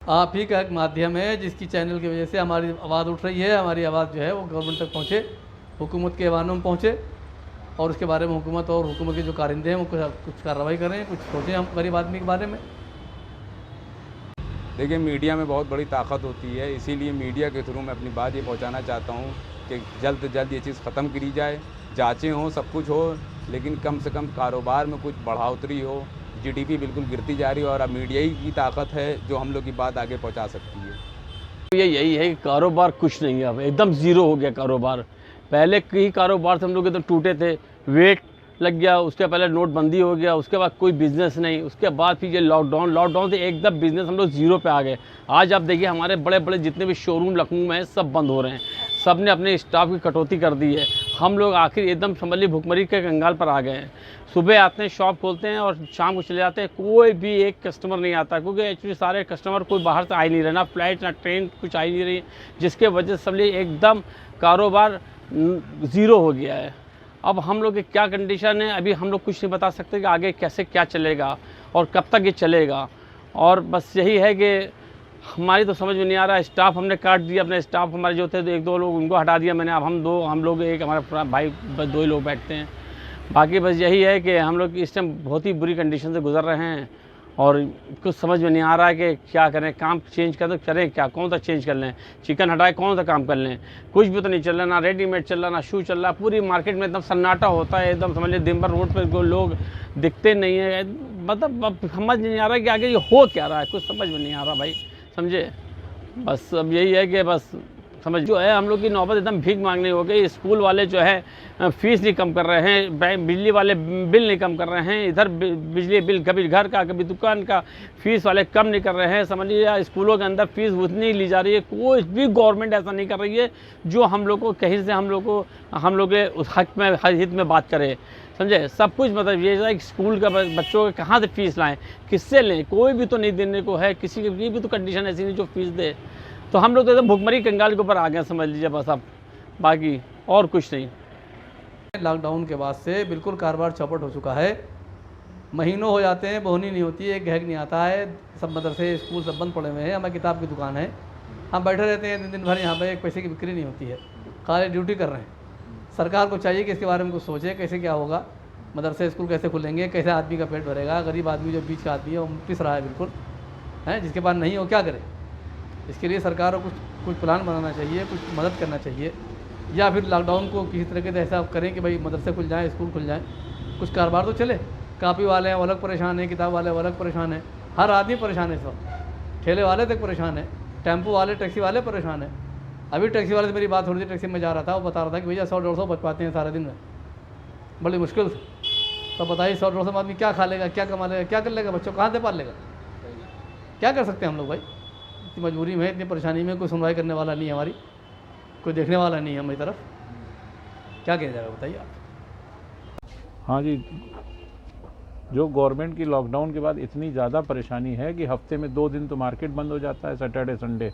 आप ही का एक माध्यम है जिसकी चैनल की वजह से हमारी आवाज़ उठ रही है, हमारी आवाज़ जो है वो गवर्नमेंट तक पहुँचे, हुकूमत के ऐवानों में पहुँचे और उसके बारे में हुकूमत और हुकूमत के जो कारिंदे हैं वो कुछ कार्रवाई करें, कुछ सोचें हम गरीब आदमी के बारे में। देखिए, मीडिया में बहुत बड़ी ताकत होती है, इसीलिए मीडिया के थ्रू मैं अपनी बात ये पहुंचाना चाहता हूं कि जल्द से जल्द ये चीज़ ख़त्म करी जाए, जाँचें हों, सब कुछ हो, लेकिन कम से कम कारोबार में कुछ बढ़ोतरी हो। जीडीपी बिल्कुल गिरती जा रही है और अब मीडिया ही की ताकत है जो हम लोग की बात आगे पहुंचा सकती है। ये यही है कि कारोबार कुछ नहीं है, अब एकदम ज़ीरो हो गया कारोबार। पहले कई कारोबार से हम लोग एकदम टूटे थे, वेट लग गया, उसके पहले नोटबंदी हो गया, उसके बाद कोई बिज़नेस नहीं, उसके बाद फिर ये लॉकडाउन से एकदम बिज़नेस हम लोग ज़ीरो पे आ गए। आज आप देखिए हमारे बड़े बड़े जितने भी शोरूम लखनऊ में हैं सब बंद हो रहे हैं, सब ने अपने स्टाफ की कटौती कर दी है। हम लोग आखिर एकदम समझ लीजिए भुखमरी के कंगाल पर आ गए हैं। सुबह आते हैं, शॉप खोलते हैं और शाम को चले जाते हैं, कोई भी एक कस्टमर नहीं आता, क्योंकि एक्चुअली सारे कस्टमर कोई बाहर से आ ही नहीं रहे, ना फ्लाइट ना ट्रेन कुछ आ ही नहीं रही, जिसके वजह से सब लिए एकदम कारोबार ज़ीरो हो गया है। अब हम लोग की क्या कंडीशन है अभी हम लोग कुछ नहीं बता सकते कि आगे कैसे क्या चलेगा और कब तक ये चलेगा। और बस यही है कि हमारी तो समझ में नहीं आ रहा है। स्टाफ हमने काट दिया, अपने स्टाफ हमारे जो थे तो एक दो लोग उनको हटा दिया मैंने। अब हम लोग एक हमारा भाई बस दो ही लोग बैठते हैं। बाकी बस यही है कि हम लोग इस टाइम बहुत ही बुरी कंडीशन से गुजर रहे हैं और कुछ समझ में नहीं आ रहा है कि क्या करें, काम चेंज करें तो करें क्या, कौन सा चेंज कर लें, चिकन हटाए कौन सा काम कर लें, कुछ भी तो नहीं चल रहा, ना रेडीमेड चल रहा ना शू चल रहा। पूरी मार्केट में एकदम सन्नाटा होता है, एकदम समझ लीजिए दिन भर रोड पर लोग दिखते नहीं है। मतलब अब समझ नहीं आ रहा है कि आगे ये हो क्या रहा है, कुछ समझ में नहीं आ रहा भाई, समझे। बस अब यही है कि बस समझ जो है हम लोग की नौबत एकदम भीख मांगने हो गई। स्कूल वाले जो है फीस नहीं कम कर रहे हैं, बिजली वाले बिल नहीं कम कर रहे हैं, इधर बिजली बिल कभी घर का कभी दुकान का फीस वाले कम नहीं कर रहे हैं। समझ लीजिए स्कूलों के अंदर फीस उतनी ही ली जा रही है, कोई भी गवर्नमेंट ऐसा नहीं कर रही है जो हम लोग को कहीं से हम लोग के उस हक में हित में बात करे, समझे। सब कुछ मतलब ये है कि स्कूल का बच्चों के कहाँ से फीस लाएँ, किससे लें, कोई भी तो नहीं देने को है, किसी की भी तो कंडीशन ऐसी नहीं जो फीस दे। तो हम लोग तो एकदम भुखमरी कंगाल के ऊपर आ गए समझ लीजिए बस, अब बाकी और कुछ नहीं। लॉकडाउन के बाद से बिल्कुल कारोबार चौपट हो चुका है। महीनों हो जाते हैं, बोहनी नहीं होती है, एक ग्राहक नहीं आता है, सब मदरसे स्कूल सब बंद पड़े हुए हैं। हमारी किताब की दुकान है, हम बैठे रहते हैं दिन दिन भर यहाँ पर, एक पैसे की बिक्री नहीं होती है, खाली ड्यूटी कर रहे हैं। सरकार को चाहिए कि इसके बारे में कुछ सोचे, कैसे क्या होगा, मदरसे स्कूल कैसे खुलेंगे, कैसे आदमी का पेट भरेगा। गरीब आदमी जो बीच का आदमी है वो पिस रहा है बिल्कुल, है जिसके पास नहीं हो क्या करे। इसके लिए सरकार को कुछ प्लान बनाना चाहिए, कुछ मदद करना चाहिए, या फिर लॉकडाउन को किसी तरीके से ऐसा करें कि भाई मदरसे खुल जाएँ, स्कूल खुल जाएँ, कुछ कारोबार तो चले। कापी वाले हैं वो अलग परेशान हैं, किताब वाले वो अलग परेशान हैं, हर आदमी परेशान है, सब ठेले वाले तक परेशान है, टेम्पो वाले टैक्सी वाले परेशान है। अभी टैक्सी वाले से मेरी बात हो रही थी, टैक्सी में जा रहा था, वो बता रहा था कि भैया 100-150 बच पाते हैं सारे दिन में, बड़ी मुश्किल से। तो बताइए 100-150 आदमी क्या खा लेगा, क्या कमा लेगा, क्या कर लेगा, बच्चों कहाँ से पाल लेगा, क्या कर सकते हैं हम लोग भाई। इतनी मजबूरी में, इतनी परेशानी में, कोई सुनवाई करने वाला नहीं है हमारी, कोई देखने वाला नहीं है हमारी तरफ, क्या किया जाएगा बताइए आप। हाँ जी, जो गवर्नमेंट की लॉकडाउन के बाद इतनी ज़्यादा परेशानी है कि हफ्ते में 2 दिन तो मार्केट बंद हो जाता है, सैटरडे संडे,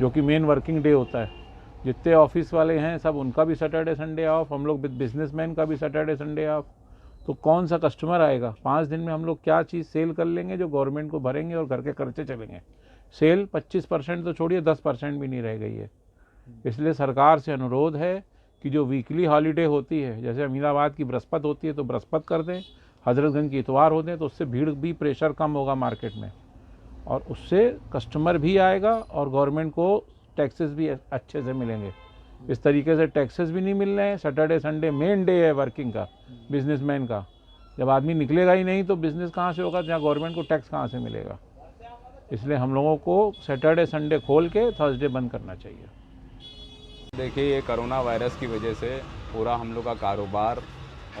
जो कि मेन वर्किंग डे होता है। जितने ऑफिस वाले हैं सब उनका भी सैटरडे संडे ऑफ, हम लोग बिजनेसमैन का भी सैटरडे संडे ऑफ। तो कौन सा कस्टमर आएगा? 5 दिन में हम लोग क्या चीज़ सेल कर लेंगे जो गवर्नमेंट को भरेंगे और घर के खर्चे चलेंगे। सेल 25% तो छोड़िए, 10% भी नहीं रह गई है। इसलिए सरकार से अनुरोध है कि जो वीकली हॉलीडे होती है, जैसे अमीनाबाद की बृहस्पति होती है तो बृहस्पति कर दें, हजरतगंज की इतवार होते हैं, तो उससे भीड़ भी, प्रेशर कम होगा मार्केट में और उससे कस्टमर भी आएगा और गवर्नमेंट को टैक्सेस भी अच्छे से मिलेंगे। इस तरीके से टैक्सेस भी नहीं मिल रहे हैं। सैटरडे संडे मेन डे है वर्किंग का, बिजनेसमैन का। जब आदमी निकलेगा ही नहीं तो बिज़नेस कहाँ से होगा, जहाँ गवर्नमेंट को टैक्स कहाँ से मिलेगा। इसलिए हम लोगों को सैटरडे संडे खोल के थर्सडे बंद करना चाहिए। देखिए, ये कोरोना वायरस की वजह से पूरा हम लोग का कारोबार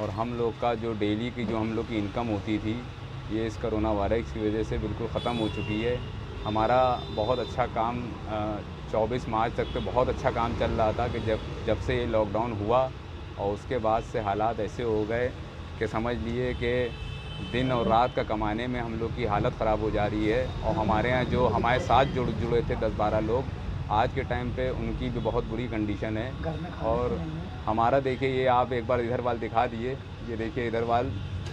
और हम लोग का जो डेली की जो हम लोग की इनकम होती थी, ये इस कोरोना वायरस की वजह से बिल्कुल ख़त्म हो चुकी है। हमारा बहुत अच्छा काम 24 मार्च तक तो बहुत अच्छा काम चल रहा था कि जब से ये लॉकडाउन हुआ और उसके बाद से हालात ऐसे हो गए कि समझ लिए कि दिन और रात का कमाने में हम लोग की हालत ख़राब हो जा रही है। और हमारे यहाँ जो हमारे साथ जुड़े थे 10-12 लोग, आज के टाइम पे उनकी भी बहुत बुरी कंडीशन है। और हमारा देखिए, ये आप एक बार इधर वाल दिखा दिए, ये देखिए इधर वाल,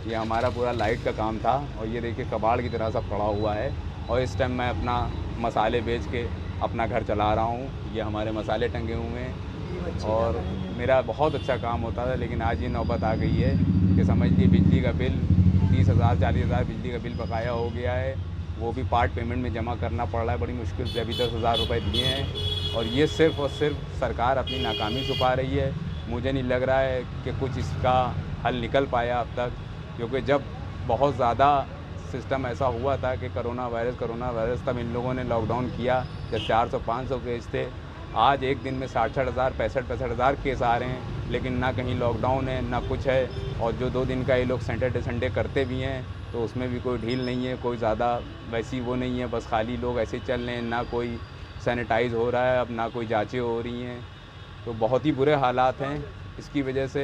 ये हमारा पूरा लाइट का काम था और ये देखिए कबाड़ की तरह सा पड़ा हुआ है। और इस टाइम मैं अपना मसाले बेच के अपना घर चला रहा हूँ। ये हमारे मसाले टंगे हुए हैं और मेरा बहुत अच्छा काम होता था, लेकिन आज ये नौबत आ गई है कि समझ लीजिए बिजली का बिल 30,000 40,000 बिजली का बिल बकाया हो गया है। वो भी पार्ट पेमेंट में जमा करना पड़ रहा है बड़ी मुश्किल से। अभी 10,000 रुपये दिए हैं और ये सिर्फ़ और सिर्फ सरकार अपनी नाकामी छुपा रही है। मुझे नहीं लग रहा है कि कुछ इसका हल निकल पाया अब तक, क्योंकि जब बहुत ज़्यादा सिस्टम ऐसा हुआ था कि कोरोना वायरस तब इन लोगों ने लॉकडाउन किया जब 400-500 केस थे। आज एक दिन में 60,000 65,000 केस आ रहे हैं, लेकिन ना कहीं लॉकडाउन है ना कुछ है। और जो 2 दिन का ये लोग सैटरडे संडे करते भी हैं तो उसमें भी कोई ढील नहीं है, कोई ज़्यादा वैसी वो नहीं है, बस खाली लोग ऐसे चल रहे हैं। ना कोई सैनिटाइज़ हो रहा है, अब ना कोई जाँचें हो रही हैं। तो बहुत ही बुरे हालात हैं। इसकी वजह से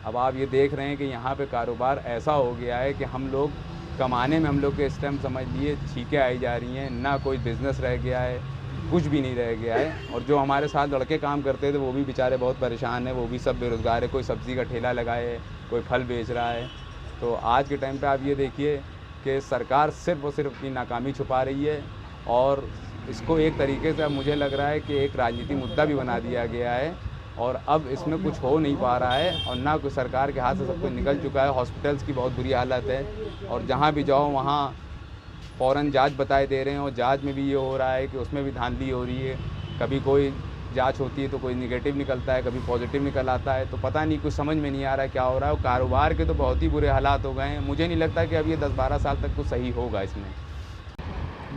अब आप ये देख रहे हैं कि यहाँ पे कारोबार ऐसा हो गया है कि हम लोग कमाने में हम लोग के इस टाइम समझ लिए छींकें आई जा रही हैं। ना कोई बिज़नेस रह गया है, कुछ भी नहीं रह गया है। और जो हमारे साथ लड़के काम करते थे वो भी बेचारे बहुत परेशान हैं, वो भी सब बेरोज़गार है। कोई सब्ज़ी का ठेला लगाए है, कोई फल बेच रहा है। तो आज के टाइम पे आप ये देखिए कि सरकार सिर्फ़ और सिर्फ अपनी नाकामी छुपा रही है और इसको एक तरीके से अब मुझे लग रहा है कि एक राजनीतिक मुद्दा भी बना दिया गया है और अब इसमें कुछ हो नहीं पा रहा है और ना कोई सरकार के हाथ से सब कुछ निकल चुका है। हॉस्पिटल्स की बहुत बुरी हालत है और जहाँ भी जाओ वहाँ फ़ौरन जांच बताए दे रहे हैं और जांच में भी ये हो रहा है कि उसमें भी धांधली हो रही है। कभी कोई जांच होती है तो कोई निगेटिव निकलता है, कभी पॉजिटिव निकल आता है। तो पता नहीं, कुछ समझ में नहीं आ रहा है क्या हो रहा है। और कारोबार के तो बहुत ही बुरे हालात हो गए हैं। मुझे नहीं लगता कि अब ये 10-12 साल तक कुछ सही होगा इसमें।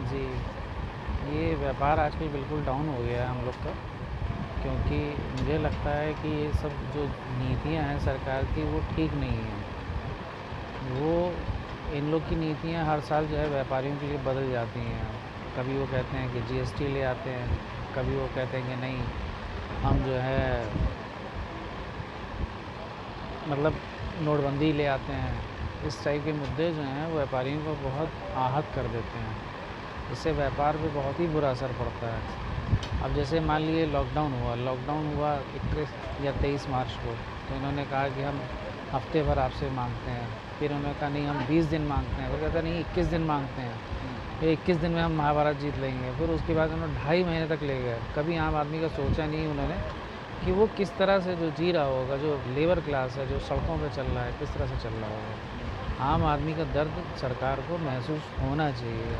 जी, ये व्यापार आजकल बिल्कुल डाउन हो गया है हम लोग का, क्योंकि मुझे लगता है कि ये सब जो नीतियाँ हैं सरकार की वो ठीक नहीं हैं। वो इन लोग की नीतियाँ हर साल जो है व्यापारियों के लिए बदल जाती हैं। कभी वो कहते हैं कि जीएसटी ले आते हैं, कभी वो कहते हैं कि नहीं हम जो है मतलब नोटबंदी ले आते हैं। इस टाइप के मुद्दे जो हैं व्यापारियों को बहुत आहत कर देते हैं। इससे व्यापार पे बहुत ही बुरा असर पड़ता है। अब जैसे मान लीजिए लॉकडाउन हुआ 21 या 23 मार्च को, तो इन्होंने कहा कि हम हफ्ते भर आपसे मांगते हैं। फिर उन्होंने कहा नहीं हम 20 दिन मांगते हैं, फिर कहता नहीं 21 दिन मांगते हैं, फिर 21 दिन में हम महाभारत जीत लेंगे। फिर उसके बाद उन्होंने 2.5 महीने तक ले गए। कभी आम आदमी का सोचा नहीं उन्होंने कि वो किस तरह से जो जी रहा होगा, जो लेबर क्लास है जो सड़कों पर चल रहा है, किस तरह से चल रहा होगा। आम आदमी का दर्द सरकार को महसूस होना चाहिए।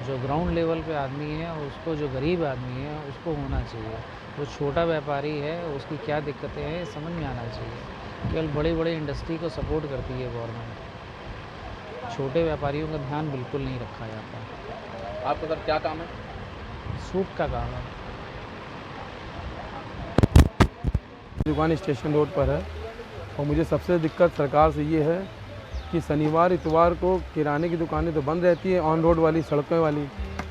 जो ग्राउंड लेवल पे आदमी है उसको, जो गरीब आदमी है उसको होना चाहिए। जो छोटा व्यापारी है उसकी क्या दिक्कतें हैं समझ में आना चाहिए। केवल बड़े बड़े इंडस्ट्री को सपोर्ट करती है गवर्नमेंट, छोटे व्यापारियों का ध्यान बिल्कुल नहीं रखा जाता। आपका सर क्या काम है? सूट का काम है। दुकान स्टेशन रोड पर है और मुझे सबसे दिक्कत सरकार से ये है कि शनिवार इतवार को किराने की दुकानें तो बंद रहती है, ऑन रोड वाली सड़कों वाली,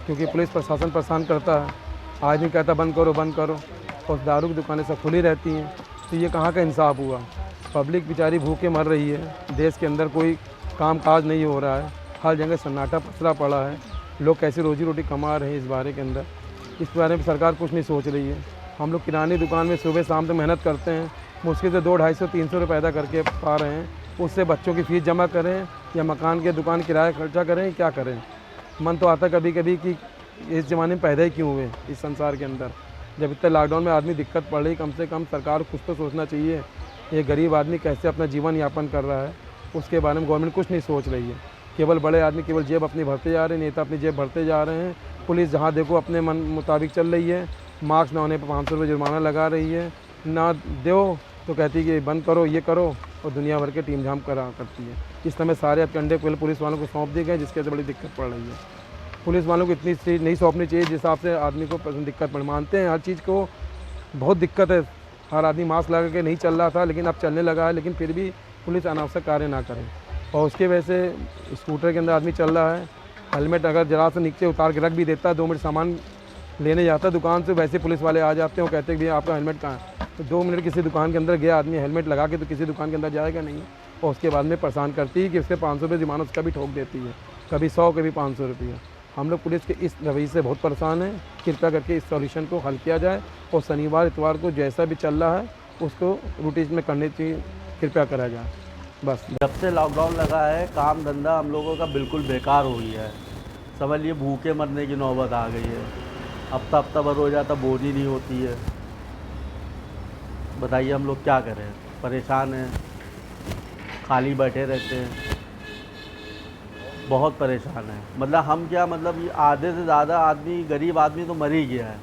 क्योंकि पुलिस प्रशासन परेशान करता है। आदमी कहता बंद करो और दारू की दुकानें सब खुली रहती हैं। तो ये कहाँ का इंसाफ हुआ? पब्लिक बेचारी भूखे मर रही है, देश के अंदर कोई काम काज नहीं हो रहा है, हर जगह सन्नाटा पसरा पड़ा है। लोग कैसे रोजी रोटी कमा रहे हैं इस बारे के अंदर, इस बारे में सरकार कुछ नहीं सोच रही है। हम लोग किराने दुकान में सुबह शाम तक मेहनत करते हैं, मुश्किल से 200-250-300 रुपये पैदा करके पा रहे हैं। उससे बच्चों की फ़ीस जमा करें या मकान के दुकान किराया खर्चा करें, क्या करें? मन तो आता कभी कभी कि इस ज़माने में पैदा ही क्यों हुए इस संसार के अंदर। जब इतने लॉकडाउन में आदमी दिक्कत पड़ रही, कम से कम सरकार को कुछ तो सोचना चाहिए। ये गरीब आदमी कैसे अपना जीवन यापन कर रहा है उसके बारे में गवर्नमेंट कुछ नहीं सोच रही है। केवल बड़े आदमी केवल जेब अपनी भरते जा रहे हैं, नेता अपनी जेब भरते जा रहे हैं। पुलिस जहाँ देखो अपने मन मुताबिक चल रही है। मास्क ना होने पर 500 रुपये जुर्माना लगा रही है, ना दो तो कहती है कि बंद करो, ये करो, और दुनिया भर के टीम झाम करती है। इस समय सारे हथकंडे पुलिस वालों को सौंप दिए गए, जिसके से बड़ी दिक्कत पड़ रही है। पुलिस वालों को इतनी चीज़ नहीं सौंपनी चाहिए जिस हिसाब से आदमी को दिक्कत पड़। मानते हैं हर चीज़ को बहुत दिक्कत है, हर आदमी मास्क लगा के नहीं चल रहा था लेकिन अब चलने लगा है, लेकिन फिर भी पुलिस अनावश्यक कार्य ना करे। और उसके वजह से स्कूटर के अंदर आदमी चल रहा है, हेलमेट अगर जरा से नीचे उतार के रख भी देता है, 2 मिनट सामान लेने जाता है दुकान से, वैसे पुलिस वाले आ जाते हैं और कहते हैं कि भैया आपका हेलमेट कहाँ है। तो 2 मिनट किसी दुकान के अंदर गया आदमी हेलमेट लगा के तो किसी दुकान के अंदर जाएगा नहीं, और उसके बाद में परेशान करती है कि उसके 500 रुपये जुर्माना उसका भी ठोक देती है, कभी 100 कभी 500 रुपये। हम लोग पुलिस के इस रवैये से बहुत परेशान हैं। कृपया करके इस सॉल्यूशन को हल किया जाए और शनिवार इतवार को जैसा भी चल रहा है उसको रूटीन में करने की कृपया करा जाए। बस जब से लॉकडाउन लगा है काम धंधा हम लोगों का बिल्कुल बेकार हो गया है। समझ लिए भूखे मरने की नौबत आ गई है। हफ्ता भर हो जाता, बोनी नहीं होती है। बताइए हम लोग क्या करें, परेशान हैं, खाली बैठे रहते हैं, बहुत परेशान है। मतलब हम क्या, मतलब ये आधे से ज़्यादा आदमी, गरीब आदमी तो मर ही गया है।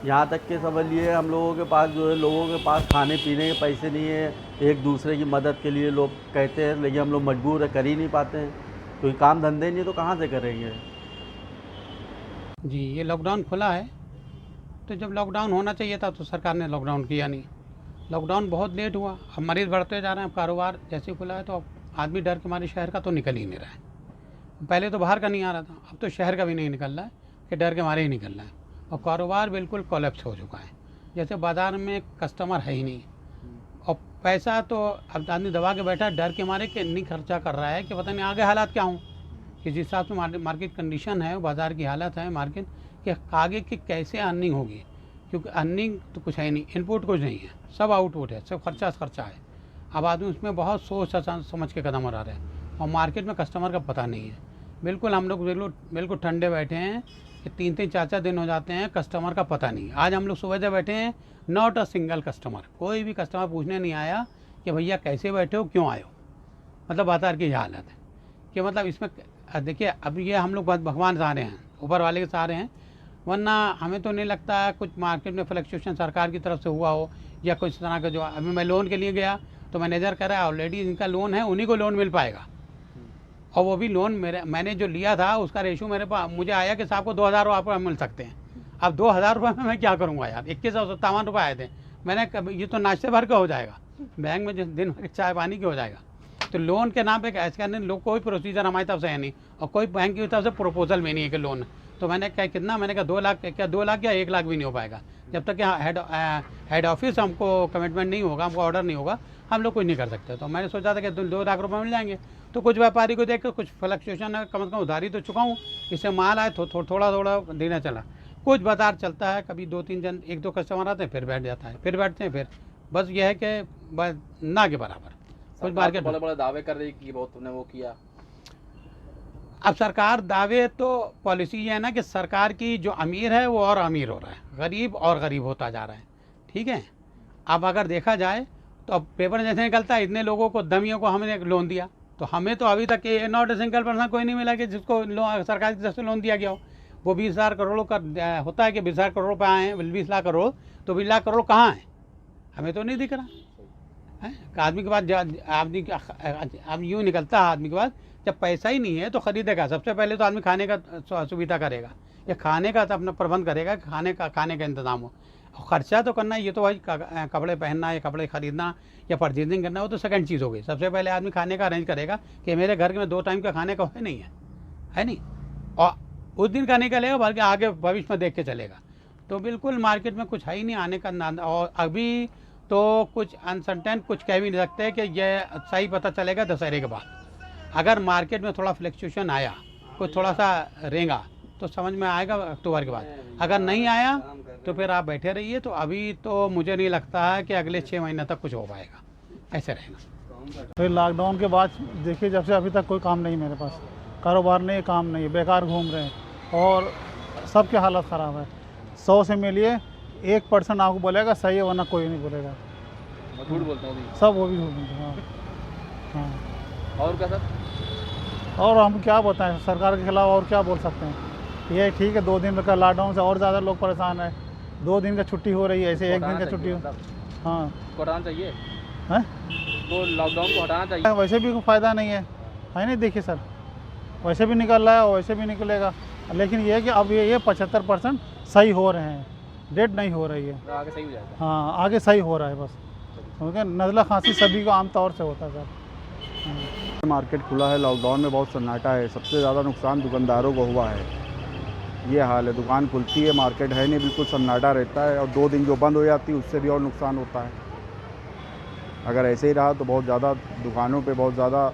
यहाँ तक के समझ लिए हम लोगों के पास जो है, लोगों के पास खाने पीने के पैसे नहीं है। एक दूसरे की मदद के लिए लोग कहते हैं, लेकिन हम लोग मजबूर है, कर ही नहीं पाते हैं। कोई काम धंधे नहीं तो कहाँ से करेंगे। जी, ये लॉकडाउन खुला है, तो जब लॉकडाउन होना चाहिए था तो सरकार ने लॉकडाउन किया नहीं। लॉकडाउन बहुत लेट हुआ, अब मरीज़ बढ़ते जा रहे हैं। अब कारोबार जैसे खुला है तो अब आदमी डर के मारे शहर का तो निकल ही नहीं रहा है। पहले तो बाहर का नहीं आ रहा था, अब तो शहर का भी नहीं निकल रहा है कि डर के मारे ही निकल रहा है। और कारोबार बिल्कुल कोलैप्स हो चुका है, जैसे बाज़ार में कस्टमर है ही नहीं। और पैसा तो अब आदमी दबा के बैठा है डर के मारे कि नहीं खर्चा कर रहा है कि पता नहीं आगे हालात क्या हों। कि जिस हिसाब से मार्केट कंडीशन है, बाज़ार की हालत है मार्केट कि आगे की कैसे अर्निंग होगी, क्योंकि अर्निंग तो कुछ है नहीं, इनपुट कुछ नहीं है, सब आउटपुट है, सब खर्चा है। अब आदमी उसमें बहुत सोच समझ के कदम उठा रहे हैं और मार्केट में कस्टमर का पता नहीं है। बिल्कुल हम लोग बिल्कुल ठंडे बैठे हैं कि 3-3 4-4 दिन हो जाते हैं, कस्टमर का पता नहीं। आज हम लोग सुबह से बैठे हैं, नॉट अ सिंगल कस्टमर, कोई भी कस्टमर पूछने नहीं आया कि भैया कैसे बैठे हो, क्यों आए हो। मतलब बाजार की हालत है कि मतलब इसमें देखिए, अब ये हम लोग भगवान से आ रहे हैं, ऊपर वाले के से आ रहे हैं, वरना हमें तो नहीं लगता कुछ मार्केट में फ्लक्चुएशन सरकार की तरफ से हुआ हो या कुछ तरह का। जो अभी मैं लोन के लिए गया तो मैनेजर कह रहा है ऑलरेडी जिनका लोन है उन्हीं को लोन मिल पाएगा, और वो भी लोन मैंने जो लिया था उसका रेशो मेरे पास मुझे आया कि साहब को 2000 आपको मिल सकते हैं। अब 2000 रुपये में मैं क्या करूँगा यार, 2157 रुपये आए थे। मैंने ये तो नाश्ते भर का हो जाएगा, बैंक में दिन भर चाय पानी के हो जाएगा। तो लोन के नाम पे ऐसे करने लोग, कोई प्रोसीजर हमारी तरफ से है नहीं और कोई बैंक की तरफ से प्रपोजल में नहीं है कि लोन। तो मैंने कहा कितना, मैंने कहा 2 लाख, क्या 2 लाख या 1 लाख भी नहीं हो पाएगा जब तक कि हेड ऑफिस हमको कमिटमेंट नहीं होगा, हमको ऑर्डर नहीं होगा, हम लोग कुछ नहीं कर सकते। तो मैंने सोचा था कि 2 लाख रुपये मिल जाएंगे। तो कुछ व्यापारी को देख कर कुछ फ्लक्चुएशन है, कम से कम उधारी तो चुका हूँ, इससे माल आए थोड़ा देना चला। कुछ बाजार चलता है, कभी 2-3 जन 1-2 कस्टमर आते हैं, फिर बैठ जाता है, फिर बैठते हैं, फिर बस यह है कि बस ना के बराबर कुछ मार्केट बड़े दावे कर रही कि बहुत तुमने वो किया। अब सरकार दावे, तो पॉलिसी ये है ना कि सरकार की जो अमीर है वो और अमीर हो रहा है, गरीब और गरीब होता जा रहा है। ठीक है, अब अगर देखा जाए तो अब पेपर जैसे निकलता है, इतने लोगों को दमियों को हमने लोन दिया, तो हमें तो अभी तक नॉट ए सिंगल पर्सन कोई नहीं मिला कि जिसको सरकार की तरफ से लोन दिया गया हो। वो 20,000 करोड़ का होता है कि 20,000 करोड़ रुपये आए हैं, 20 लाख करोड़, तो 20 लाख करोड़ कहाँ हैं, हमें तो नहीं दिख रहा है। आदमी के पास अब यूँ निकलता है, आदमी के पास जब पैसा ही नहीं है तो खरीदेगा। सबसे पहले तो आदमी खाने का सुविधा करेगा या खाने का तो अपना प्रबंध करेगा, खाने का इंतज़ाम हो। और ख़र्चा तो करना, ये तो भाई कपड़े पहनना या कपड़े ख़रीदना या परचेजिंग करना, वो तो सेकंड चीज़ हो गई। सबसे पहले आदमी खाने का अरेंज करेगा कि मेरे घर में 2 टाइम का खाने का है नहीं, और उस दिन का नहीं करेगा बल्कि आगे भविष्य में देख के चलेगा। तो बिल्कुल मार्केट में कुछ है ही नहीं आने का। और अभी तो कुछ अनसर्टेन, कुछ कह भी नहीं सकते कि ये सही पता चलेगा दशहरे के बाद। अगर मार्केट में थोड़ा फ्लक्चुएशन आया, कुछ थोड़ा सा रेंगा, तो समझ में आएगा अक्टूबर के बाद। अगर नहीं आया तो फिर आप बैठे रहिए। तो अभी तो मुझे नहीं लगता है कि अगले 6 महीने तक कुछ हो पाएगा, ऐसे रहेगा। तो लॉकडाउन के बाद देखिए, जब से अभी तक कोई काम नहीं, मेरे पास कारोबार नहीं, काम नहीं, बेकार घूम रहे हैं और सबकी हालत ख़राब है। 100 से मिलिए 1% आपको बोलेगा सही है, वरना कोई नहीं बोलेगा। झूठ बोलता हूँ सब वो भी झूठ बोलते हैं। हाँ। और क्या सर? और हम क्या बताएं, सरकार के खिलाफ और क्या बोल सकते हैं। ये ठीक है, 2 दिन का लॉकडाउन से और ज़्यादा लोग परेशान है। 2 दिन का छुट्टी हो रही है, ऐसे 1 दिन का छुट्टी हो। हाँ, हटाना चाहिए है तो लॉकडाउन को हटाना चाहिए। वैसे भी कोई फ़ायदा नहीं है नहीं। देखिए सर, वैसे भी निकल रहा है और वैसे भी निकलेगा, लेकिन ये है कि अब ये 75% सही हो रहे हैं, डेट नहीं हो रही है। तो आगे सही हो जाएगा। हाँ, आगे सही हो रहा है बस, क्योंकि नज़ला खांसी सभी को आमतौर से होता है सर। मार्केट खुला है, लॉकडाउन में बहुत सन्नाटा है। सबसे ज़्यादा नुकसान दुकानदारों को हुआ है, ये हाल है। दुकान खुलती है, मार्केट है नहीं, बिल्कुल सन्नाटा रहता है। और 2 दिन जो बंद हो जाती है उससे भी और नुकसान होता है। अगर ऐसे ही रहा तो बहुत ज़्यादा दुकानों पे बहुत ज़्यादा,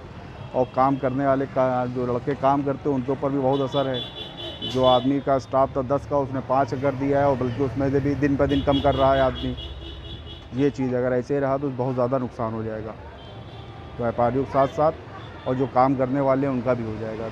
और काम करने वाले का जो लड़के काम करते हैं उनके ऊपर भी बहुत असर है। जो आदमी का स्टाफ था 10 का, उसने 5 कर दिया है, और बल्कि उसमें से भी दिन पर दिन कम कर रहा है आदमी। ये चीज़ अगर ऐसे ही रहा तो बहुत ज़्यादा नुकसान हो जाएगा व्यापारियों के साथ साथ, और जो काम करने वाले हैं उनका भी हो जाएगा।